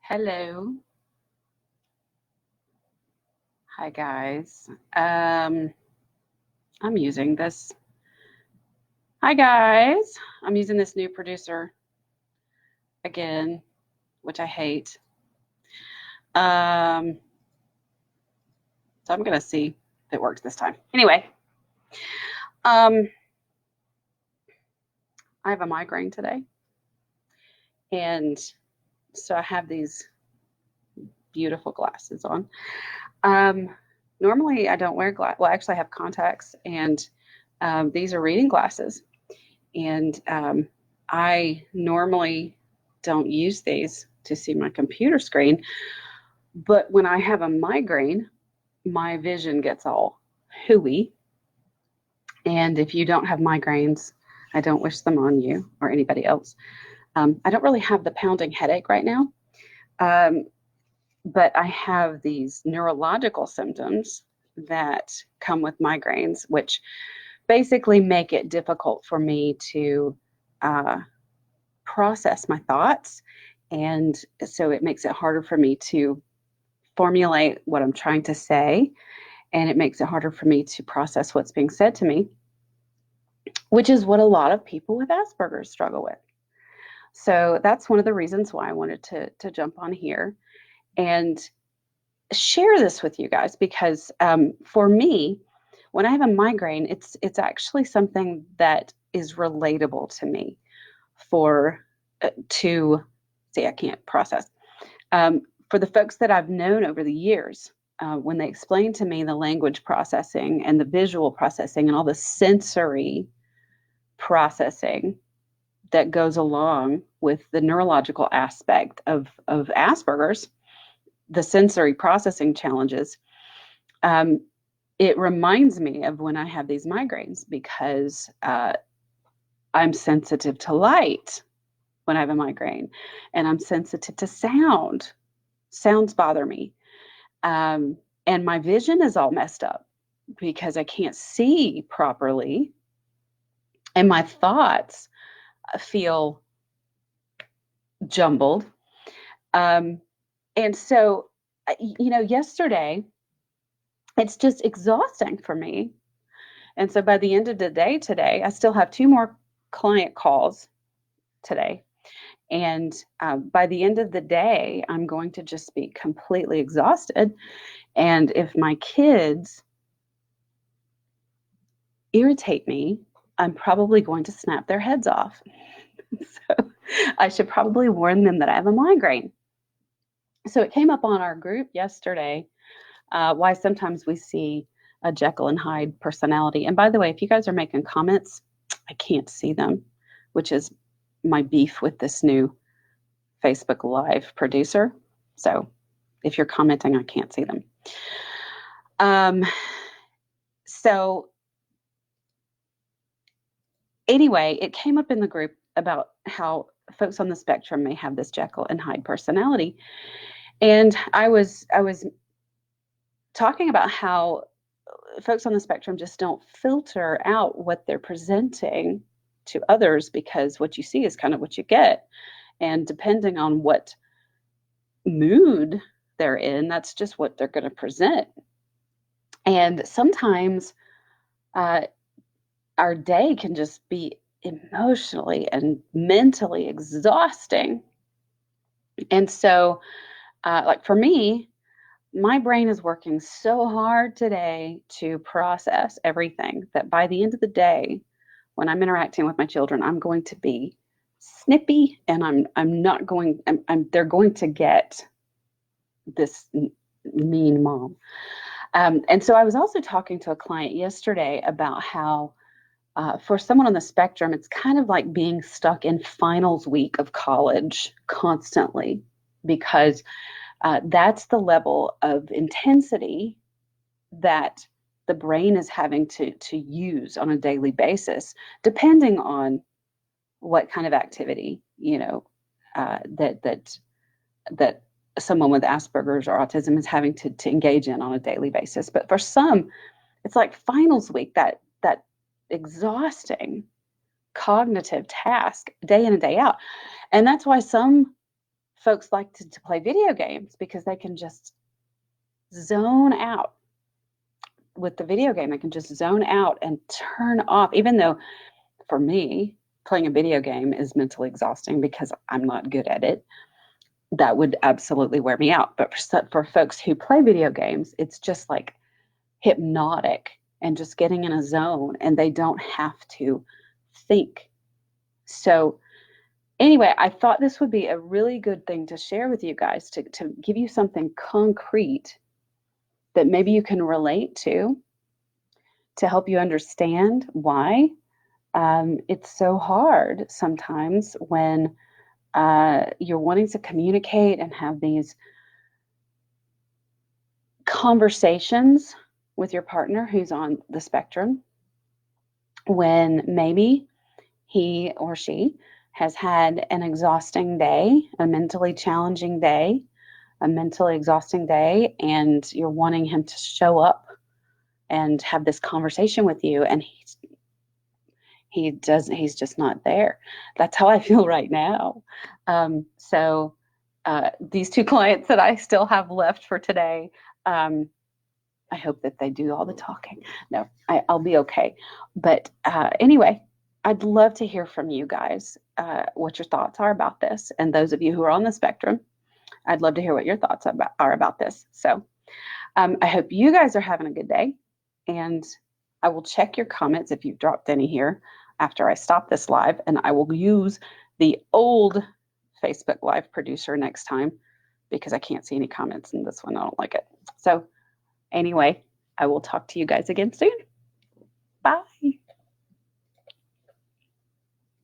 Hello. Hi, guys. I'm using this. Hi, guys. I'm using this new producer again, which I hate. So I'm going to see if it works this time. Anyway, I have a migraine today. And so I have these beautiful glasses on. Normally, I don't wear glasses. Well, actually, I have contacts, and these are reading glasses. And I normally don't use these to see my computer screen. But when I have a migraine, my vision gets all hooey. And if you don't have migraines, I don't wish them on you or anybody else. I don't really have the pounding headache right now, but I have these neurological symptoms that come with migraines, which basically make it difficult for me to process my thoughts. And so it makes it harder for me to formulate what I'm trying to say. And it makes it harder for me to process what's being said to me, which is what a lot of people with Asperger's struggle with. So that's one of the reasons why I wanted to jump on here and share this with you guys, because for me, when I have a migraine, it's actually something that is relatable to me. I can't process. For the folks that I've known over the years, when they explain to me the language processing and the visual processing and all the sensory processing that goes along with the neurological aspect of Asperger's, the sensory processing challenges, it reminds me of when I have these migraines, because I'm sensitive to light when I have a migraine, and I'm sensitive to sound. Sounds bother me. And my vision is all messed up because I can't see properly. And my thoughts feel jumbled. And so, yesterday, it's just exhausting for me. And so by the end of the day today, I still have 2 more client calls today. And by the end of the day, I'm going to just be completely exhausted. And if my kids irritate me, I'm probably going to snap their heads off. So I should probably warn them that I have a migraine. So it came up on our group yesterday, why sometimes we see a Jekyll and Hyde personality. And by the way, if you guys are making comments, I can't see them, which is my beef with this new Facebook Live producer. So if you're commenting, I can't see them. So anyway, it came up in the group about how folks on the spectrum may have this Jekyll and Hyde personality. And I was talking about how folks on the spectrum just don't filter out what they're presenting to others, because what you see is kind of what you get. And depending on what mood they're in, that's just what they're going to present. And sometimes our day can just be emotionally and mentally exhausting. And so, like for me, my brain is working so hard today to process everything that by the end of the day, when I'm interacting with my children, I'm going to be snippy, and they're going to get this mean mom. And so I was also talking to a client yesterday about how for someone on the spectrum, it's kind of like being stuck in finals week of college constantly, because that's the level of intensity that the brain is having to use on a daily basis, depending on what kind of activity, that someone with Asperger's or autism is having to engage in on a daily basis. But for some, it's like finals week, that exhausting cognitive task day in and day out. And that's why some folks like to play video games because they can just zone out with the video game. They can just zone out and turn off, even though for me, playing a video game is mentally exhausting because I'm not good at it. That would absolutely wear me out. But for folks who play video games, it's just like hypnotic and just getting in a zone, and they don't have to think. So anyway, I thought this would be a really good thing to share with you guys, to give you something concrete that maybe you can relate to help you understand why it's so hard sometimes when you're wanting to communicate and have these conversations with your partner who's on the spectrum, when maybe he or she has had an exhausting day, a mentally challenging day, a mentally exhausting day, and you're wanting him to show up and have this conversation with you, and he's just not there. That's how I feel right now. So these two clients that I still have left for today, I hope that they do all the talking. No, I'll be okay. But anyway, I'd love to hear from you guys what your thoughts are about this. And those of you who are on the spectrum, I'd love to hear what your thoughts are about this. So I hope you guys are having a good day. And I will check your comments if you've dropped any here after I stop this live. And I will use the old Facebook Live producer next time because I can't see any comments in this one. I don't like it. So anyway, I will talk to you guys again soon. Bye.